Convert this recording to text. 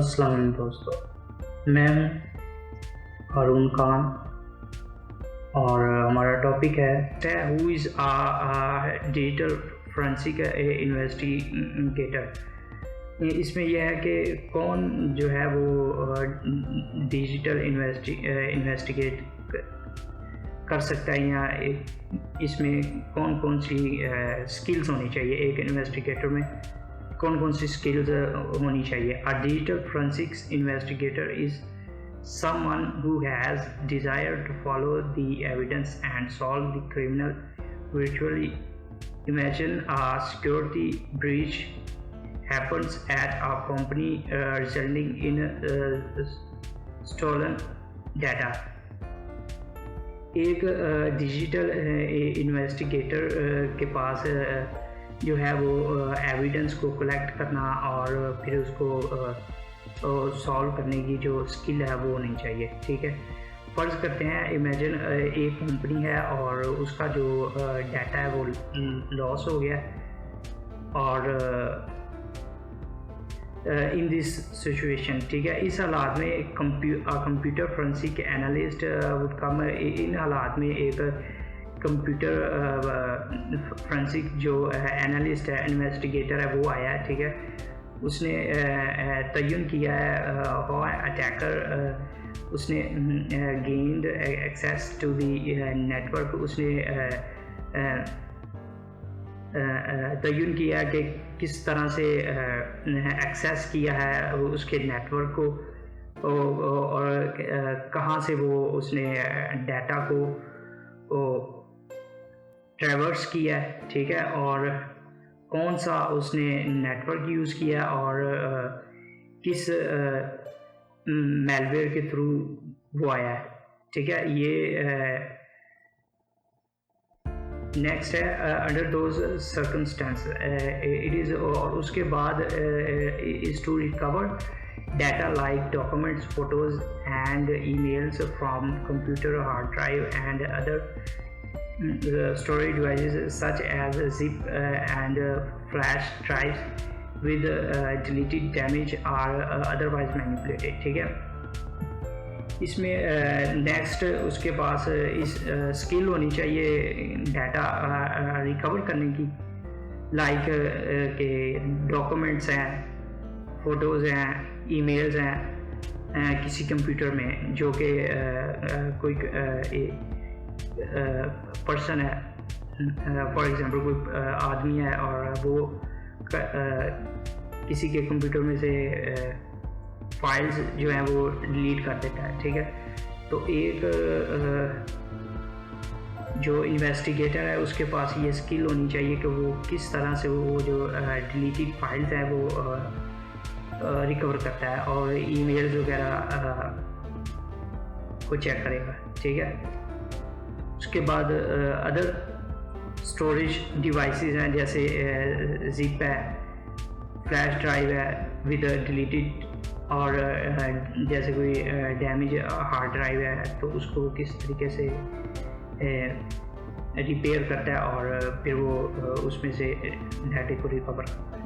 अस्सलाम वालेकुम दोस्तों, मैं हूं हारून खान और हमारा टॉपिक है who is digital forensic investigator. इसमें यह है कि कौन जो है वो डिजिटल इन्वेस्टिगेट कर सकता है या इसमें कौन कौन सी स्किल्स होनी चाहिए, एक इन्वेस्टिगेटर में कौन कौन सी स्किल्स होनी चाहिए। A digital forensics investigator is someone who has desire to follow the evidence and solve the criminal virtually. Imagine a security breach happens at a company resulting in stolen data. एक digital investigator के पास जो है वो evidence को collect करना और फिर उसको सॉल्व करने की जो स्किल है वो होनी चाहिए। ठीक है, फ़र्ज़ करते हैं इमेजिन एक कंपनी है और उसका जो डाटा है वो लॉस हो गया और इन दिस सिचुएशन, ठीक है, इस हालात में computer forensic analyst would come. इन हालात में एक कंप्यूटर फोरेंसिक जो एनालिस्ट है, इन्वेस्टिगेटर है, वो आया है। ठीक है, उसने तयन किया है हाउ अटैकर उसने gained access to the network. उसने तयन किया है कि किस तरह से एक्सेस किया है उसके नेटवर्क को और कहाँ से वो उसने डाटा को ट्रैवर्स किया है। ठीक है, और कौन सा उसने नेटवर्क यूज़ किया और किस मेलवेयर के थ्रू वो आया है। ठीक है, ये नेक्स्ट है under those circumstances it is. और उसके बाद is to recover data like documents, photos and emails from computer hard drive and other storage devices such as zip and flash drives with deleted, damage or otherwise manipulated। ठीक है, इसमें next उसके पास इस skill होनी चाहिए data recover करने की, like के डॉक्यूमेंट्स हैं, फ़ोटोज़ हैं, ईमेल्स हैं किसी कंप्यूटर में जो कि कोई पर्सन है, फॉर एग्ज़ाम्पल कोई आदमी है और वो किसी के कंप्यूटर में से फाइल्स जो हैं वो डिलीट कर देता है। ठीक है, तो एक जो इन्वेस्टिगेटर है उसके पास ये स्किल होनी चाहिए कि वो किस तरह से वो जो डिलीटेड फाइल्स है वो रिकवर करता है और ईमेल्स वगैरह को चेक करेगा। ठीक है, उसके बाद अदर स्टोरेज डिवाइसेस हैं जैसे जिप है, फ्लैश ड्राइव है विद डिलीटेड, और जैसे कोई डैमेज हार्ड ड्राइव है तो उसको किस तरीके से रिपेयर करता है और फिर वो उसमें से डाटा को रिकवर करता है।